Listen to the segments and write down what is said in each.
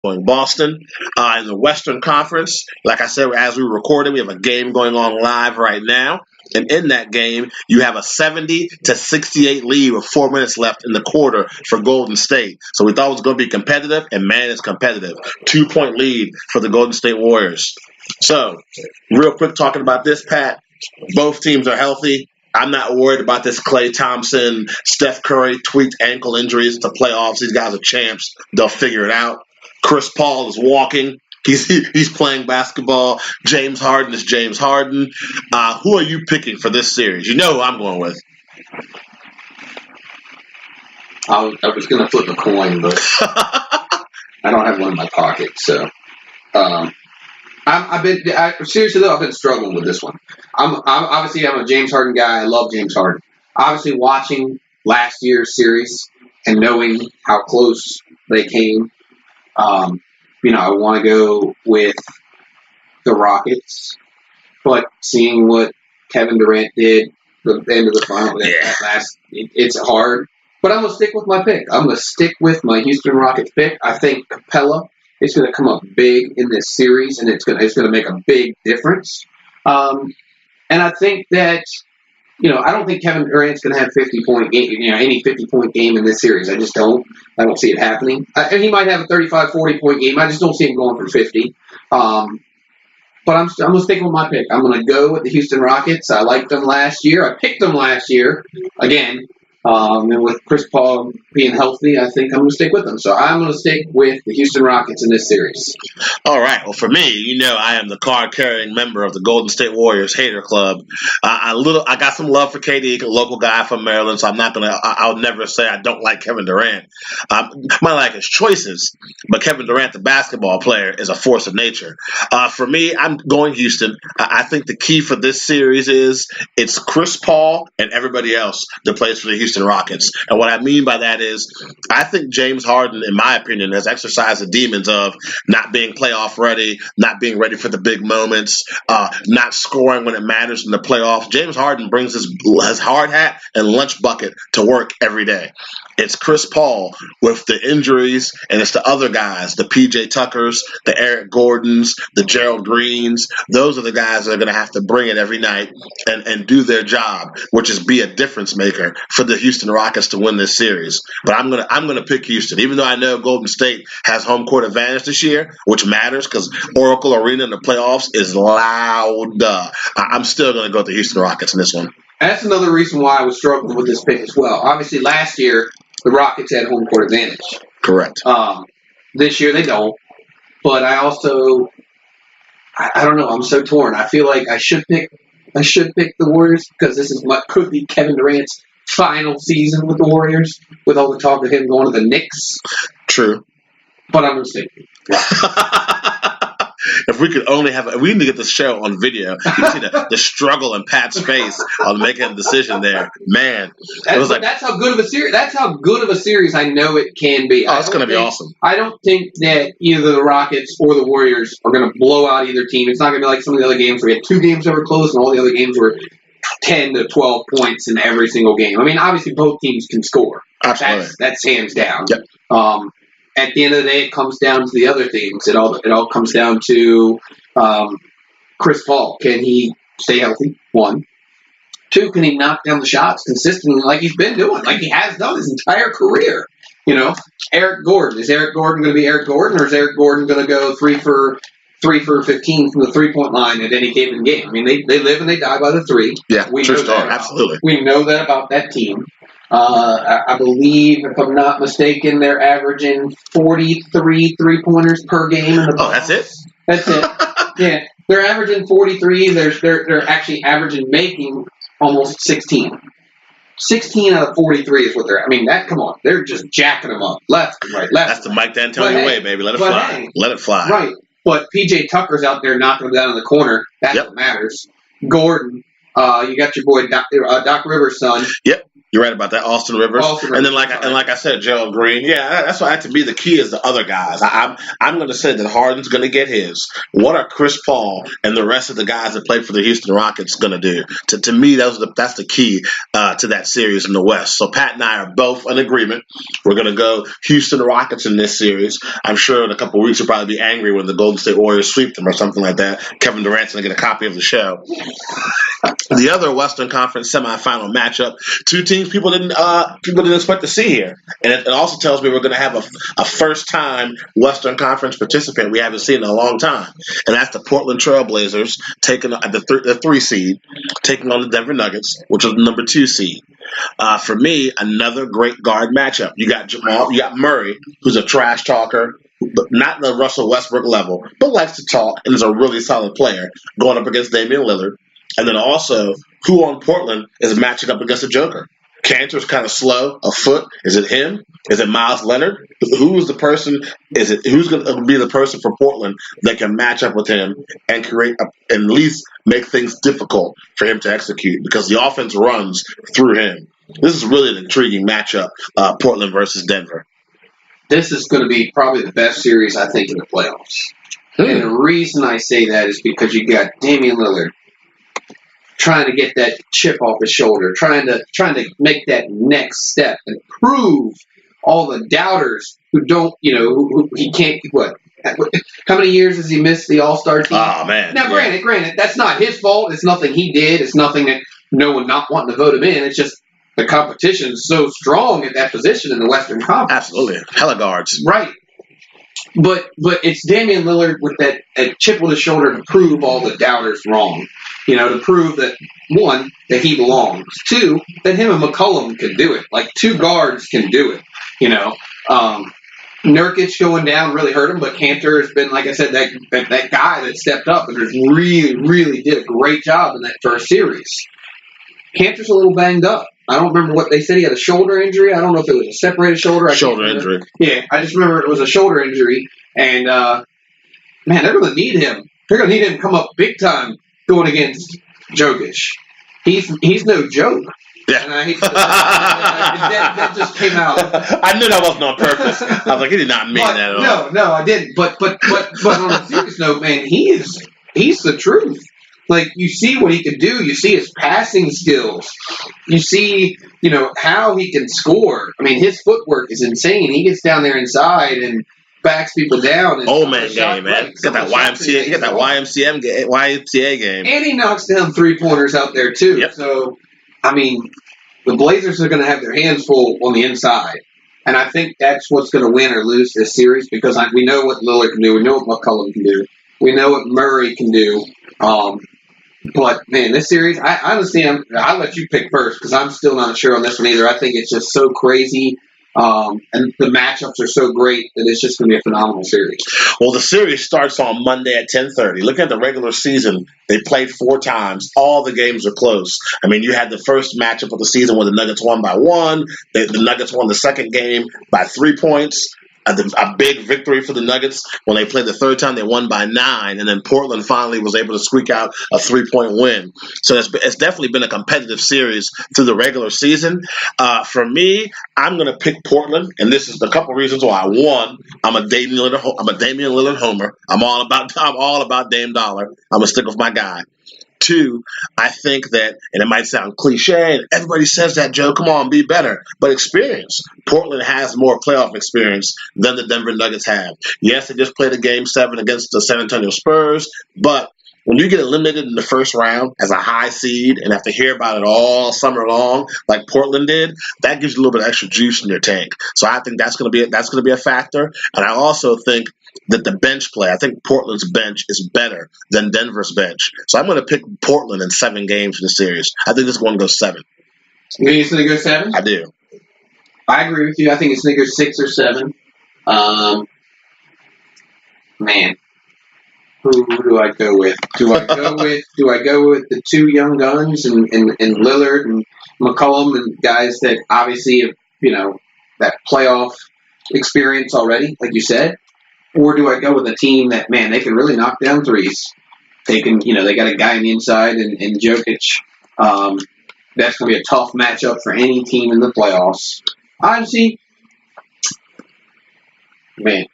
going Boston. In the Western Conference, like I said, as we recorded, we have a game going on live right now. And in that game, you have a 70-68 lead with 4 minutes left in the quarter for Golden State. So we thought it was going to be competitive, and man, it's competitive. 2-point lead for the Golden State Warriors. So, real quick talking about this, Pat. Both teams are healthy. I'm not worried about this Klay Thompson, Steph Curry tweaked ankle injuries to playoffs. These guys are champs. They'll figure it out. Chris Paul is walking. He's playing basketball. James Harden is James Harden. Who are you picking for this series? You know who I'm going with. I was going to flip a coin, but I don't have one in my pocket. So, seriously though, I've been struggling with this one. I'm a James Harden guy. I love James Harden. Obviously, watching last year's series and knowing how close they came. I want to go with the Rockets, but seeing what Kevin Durant did the end of the final, it's hard. But I'm going to stick with my pick. I'm going to stick with my Houston Rockets pick. I think Capella is going to come up big in this series, and it's going to make a big difference. And I think that, I don't think Kevin Durant's going to have 50-point game, any 50-point game in this series. I just don't. I don't see it happening. And he might have a 35, 40-point game. I just don't see him going for 50. But I'm going to stick with my pick. I'm going to go with the Houston Rockets. I liked them last year. I picked them last year again. And with Chris Paul being healthy, I think I'm going to stick with them. So I'm going to stick with the Houston Rockets in this series. All right. Well, for me, I am the card-carrying member of the Golden State Warriors hater club. I got some love for KD, a local guy from Maryland, so I'll never say I don't like Kevin Durant. I might like his choices, but Kevin Durant, the basketball player, is a force of nature. For me, I'm going Houston. I think the key for this series is it's Chris Paul and everybody else that plays for the Houston Rockets. And what I mean by that is I think James Harden, in my opinion, has exercised the demons of not being playoff ready, not being ready for the big moments, not scoring when it matters in the playoffs. James Harden brings his hard hat and lunch bucket to work every day. It's Chris Paul with the injuries, and it's the other guys, the PJ Tuckers, the Eric Gordons, the Gerald Greens. Those are the guys that are going to have to bring it every night and do their job, which is be a difference maker for the Houston Rockets to win this series. But I'm gonna pick Houston, even though I know Golden State has home court advantage this year, which matters because Oracle Arena in the playoffs is loud. I'm still gonna go with the Houston Rockets in this one. That's another reason why I was struggling with this pick as well. Obviously, last year the Rockets had home court advantage. Correct. This year they don't. But I also, I don't know. I'm so torn. I feel like I should pick the Warriors because this is what could be Kevin Durant's final season with the Warriors, with all the talk of him going to the Knicks. True. But I'm going to stick. If we could only we need to get this show on video. You can see the struggle in Pat's face on making a decision there. Man, that's how good of a series. That's how good of a series I know it can be. Oh, it's going to be awesome. I don't think that either the Rockets or the Warriors are going to blow out either team. It's not going to be like some of the other games where we had 2 games that were close and all the other games were 10 to 12 points in every single game. I mean, obviously both teams can score. Absolutely. That's hands down. Yep. At the end of the day, it comes down to the other things. It all comes down to Chris Paul. Can he stay healthy? 1. 2, can he knock down the shots consistently like he's been doing, like he has done his entire career? Eric Gordon. Is Eric Gordon going to be Eric Gordon, or is Eric Gordon going to go 3 for 15 from the 3-point line at any given game? I mean, they live and they die by the 3. Yeah, we know that. Absolutely. We know that about that team. I believe, if I'm not mistaken, they're averaging 43 3-pointers per game in the playoffs. That's it? That's it. Yeah, they're averaging 43. They're actually averaging making almost 16. 16 out of 43 is what they're. I mean, come on, they're just jacking them up left and right, left. That's the Mike D'Antoni way, baby. Let it fly. Hey, let it fly. Right, but PJ Tucker's out there knocking them down in the corner. That's what matters. Gordon, you got your boy Doc Rivers' son. Yep. You're right about that, Austin Rivers. Austin And then, Rivers, like I said, Gerald Green. Yeah, that's why to me the key is the other guys. I'm going to say that Harden's going to get his. What are Chris Paul and the rest of the guys that played for the Houston Rockets going to do? To me, that's the key to that series in the West. So Pat and I are both in agreement. We're going to go Houston Rockets in this series. I'm sure in a couple of weeks you'll probably be angry when the Golden State Warriors sweep them or something like that. Kevin Durant's going to get a copy of the show. The other Western Conference semifinal matchup, two teams people didn't expect to see here, and it also tells me we're going to have a first-time Western Conference participant we haven't seen in a long time, and that's the Portland Trailblazers taking the 3 seed, taking on the Denver Nuggets, which is the number 2 seed. For me, another great guard matchup. You got Murray, who's a trash talker, but not the Russell Westbrook level, but likes to talk and is a really solid player, going up against Damian Lillard. And then also, who on Portland is matching up against the Joker? Cantor's kind of slow, a foot. Is it him? Is it Miles Leonard? Who's the person? Who's going to be the person for Portland that can match up with him and at least make things difficult for him to execute? Because the offense runs through him. This is really an intriguing matchup, Portland versus Denver. This is going to be probably the best series, I think, in the playoffs. And the reason I say that is because you got Damian Lillard trying to get that chip off his shoulder, trying to make that next step and prove all the doubters who don't, who he can't. How many years has he missed the All-Star team? Oh man! Now, granted, that's not his fault. It's nothing he did. It's nothing that no one not wanting to vote him in. It's just the competition is so strong at that position in the Western Conference. Absolutely, hella guards. Right. But it's Damian Lillard with that chip on his shoulder to prove all the doubters wrong. To prove that, 1, that he belongs. 2, that him and McCollum can do it. Like, 2 guards can do it. Nurkic going down really hurt him, but Cantor has been, like I said, that guy that stepped up and has really, really did a great job in that first series. Cantor's a little banged up. I don't remember what they said. He had a shoulder injury. I don't know if it was a separated shoulder. Shoulder injury. Yeah, I just remember it was a shoulder injury. And, man, they're going to need him. They're going to need him to come up big time going against Jokic. He's no joke. Yeah. And I hate to that just came out. I knew that wasn't on purpose. I was like, he did not mean that at all. No, I didn't. But on a serious note, man, he's the truth. Like, you see what he can do. You see his passing skills. You see, how he can score. I mean, his footwork is insane. He gets down there inside and backs people down. And old man game, man. He got that YMCA. He got that YMCA game. And he knocks down 3-pointers out there too. Yep. So, I mean, the Blazers are going to have their hands full on the inside. And I think that's what's going to win or lose this series because we know what Lillard can do. We know what McCollum can do. We know what Murray can do. But, man, this series, I honestly, I'll let you pick first because I'm still not sure on this one either. I think it's just so crazy. And the matchups are so great that it's just going to be a phenomenal series. Well, the series starts on Monday at 10:30. Looking at the regular season, they played 4 times. All the games are close. I mean, you had the first matchup of the season where the Nuggets won by 1. The Nuggets won the second game by 3 points. A big victory for the Nuggets. When they played the third time, they won by 9, and then Portland finally was able to squeak out a 3-point win. So it's definitely been a competitive series through the regular season. For me, I'm going to pick Portland, and this is a couple reasons why. 1, I'm a Damian Lillard homer. I'm all about Dame Dollar. I'm gonna stick with my guy. 2, I think that, and it might sound cliche, and everybody says that, Joe, come on, be better, but experience. Portland has more playoff experience than the Denver Nuggets have. Yes, they just played a Game 7 against the San Antonio Spurs, but when you get eliminated in the first round as a high seed and have to hear about it all summer long, like Portland did, that gives you a little bit of extra juice in your tank. So I think that's going to be a factor, and I also think that the bench play, I think Portland's bench is better than Denver's bench. So I'm going to pick Portland in 7 games in the series. I think this is going to go 7. You think it's going to go 7? I do. I agree with you. I think it's going to go 6 or 7. Man, who do I go with? Do I go with the 2 young guns and Lillard and McCollum and guys that obviously have, that playoff experience already, like you said? Or do I go with a team that, man, they can really knock down threes? They can, they got a guy on the inside and Jokic. That's going to be a tough matchup for any team in the playoffs. Honestly, man.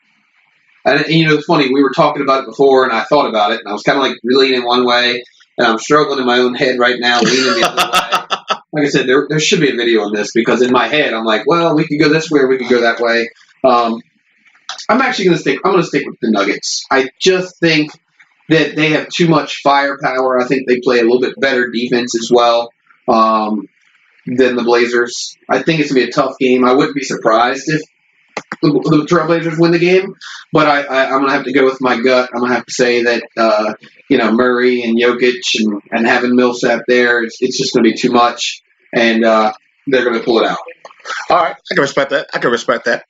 And it's funny, we were talking about it before, and I thought about it, and I was kind of like leaning one way, and I'm struggling in my own head right now, leaning the other way. Like I said, there should be a video on this, because in my head, I'm like, well, we could go this way or we could go that way. I'm actually going to stick with the Nuggets. I just think that they have too much firepower. I think they play a little bit better defense as well than the Blazers. I think it's going to be a tough game. I wouldn't be surprised if the Trailblazers win the game, but I'm going to have to go with my gut. I'm going to have to say that, Murray and Jokic and having Millsap there, it's just going to be too much, and they're going to pull it out. All right, I can respect that.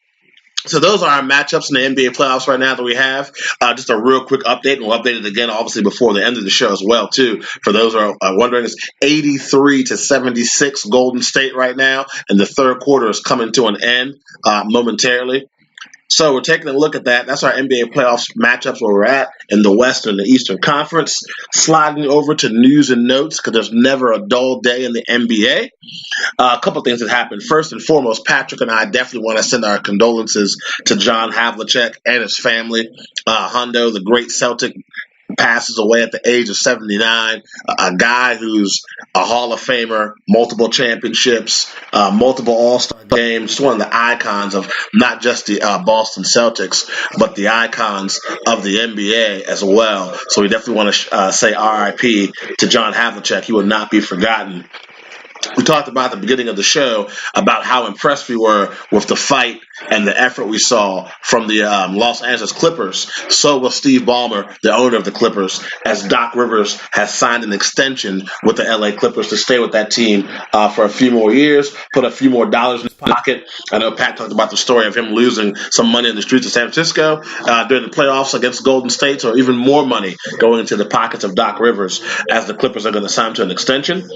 So those are our matchups in the NBA playoffs right now that we have. Just a real quick update, and we'll update it again, obviously, before the end of the show as well, too. For those who are wondering, it's 83-76 Golden State right now, and the third quarter is coming to an end momentarily. So we're taking a look at that. That's our NBA playoffs matchups where we're at in the Western and the Eastern Conference. Sliding over to news and notes, because there's never a dull day in the NBA. A couple things that happened. First and foremost, Patrick and I definitely want to send our condolences to John Havlicek and his family. Hondo, the great Celtic, passes away at the age of 79. A guy who's a Hall of Famer, multiple championships, multiple All-Star games, just one of the icons of not just the Boston Celtics, but the icons of the NBA as well. So we definitely want to say RIP to John Havlicek. He will not be forgotten. We talked about at the beginning of the show about how impressed we were with the fight and the effort we saw from the Los Angeles Clippers. So was Steve Ballmer, the owner of the Clippers, as Doc Rivers has signed an extension with the LA Clippers to stay with that team for a few more years, put a few more dollars in his pocket. I know Pat talked about the story of him losing some money in the streets of San Francisco during the playoffs against Golden State, so even more money going into the pockets of Doc Rivers as the Clippers are going to sign him to an extension.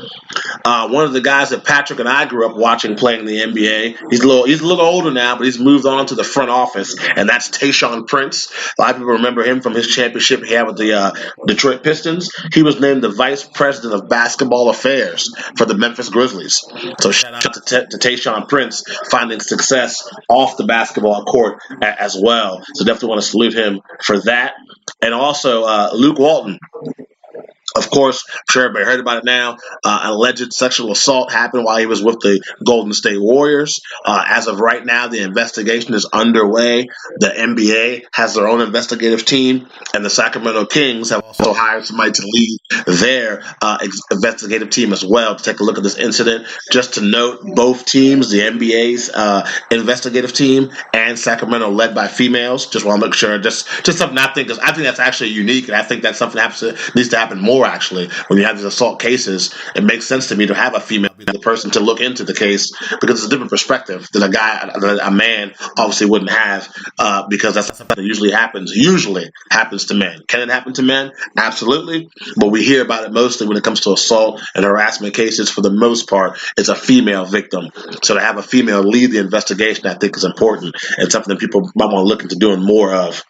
One of the guys that Patrick and I grew up watching playing in the NBA, he's a little older now, but he's moved on to the front office, and that's Tayshaun Prince. A lot of people remember him from his championship he had with the Detroit Pistons. He was named the Vice President of Basketball Affairs for the Memphis Grizzlies. So shout out to Tayshaun Prince finding success off the basketball court as well. So definitely want to salute him for that. And also Luke Walton. Of course, I'm sure everybody heard about it now. An alleged sexual assault happened while he was with the Golden State Warriors. As of right now, the investigation is underway. The NBA has their own investigative team, and the Sacramento Kings have also hired somebody to lead their investigative team as well to take a look at this incident. Just to note, both teams, the NBA's investigative team and Sacramento, led by females. Just want to make sure, just something I think that's actually unique, and I think that's something that needs to happen more. Actually, when you have these assault cases, it makes sense to me to have a female be the person to look into the case, because it's a different perspective that a man obviously wouldn't have, because that's something that usually happens to men. Can it happen to men? Absolutely, but we hear about it mostly when it comes to assault and harassment cases. For the most part, it's a female victim. So to have a female lead the investigation, I think, is important and something that people might want to look into doing more of.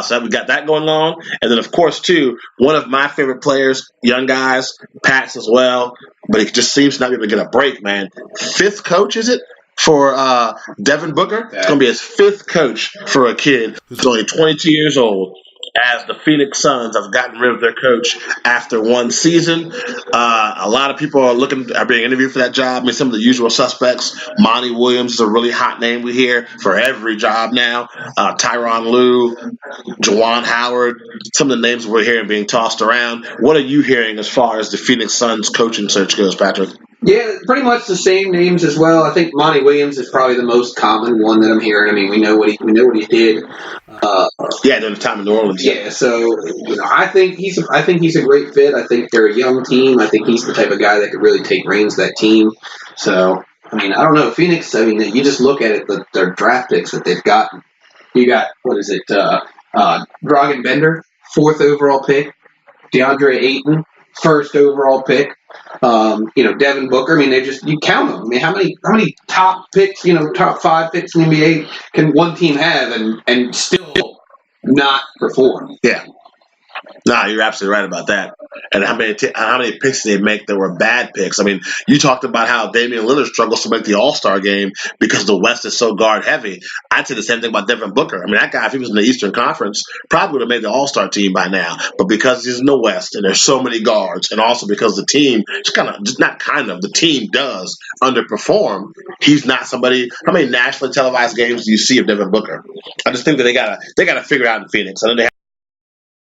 So we got that going on, and then of course too, one of my favorite players, young guys, Pats as well, but he just seems to not be able to get a break, man. Fifth coach, is it, for Devin Booker? It's going to be his fifth coach for a kid who's only 22 years old, as the Phoenix Suns have gotten rid of their coach after one season. A lot of people are being interviewed for that job. I mean, some of the usual suspects. Monty Williams is a really hot name we hear for every job now. Tyronn Lue, Juwan Howard, some of the names we're hearing being tossed around. What are you hearing as far as the Phoenix Suns coaching search goes, Patrick? Yeah, pretty much the same names as well. I think Monty Williams is probably the most common one that I'm hearing. I mean, we know what he did. During the time in New Orleans. Yeah, so I think he's a great fit. I think they're a young team. I think he's the type of guy that could really take reins of that team. So I mean, I don't know, Phoenix. I mean, you just look at it, their draft picks that they've gotten. You got Dragan Bender, 4th overall pick. DeAndre Ayton, 1st overall pick. Devin Booker. I mean, you count them. I mean, how many top picks, top 5 picks in the NBA can one team have and still not perform? Yeah. No, you're absolutely right about that. and how many picks they make that were bad picks. I mean, you talked about how Damian Lillard struggles to make the All-Star game because the West is so guard heavy. I'd say the same thing about Devin Booker. I mean, that guy, if he was in the Eastern Conference, probably would have made the All-Star team by now. But because he's in the West and there's so many guards, and also because the team the team does underperform, he's not somebody. How many nationally televised games do you see of Devin Booker? I just think that they gotta figure it out in Phoenix. I know they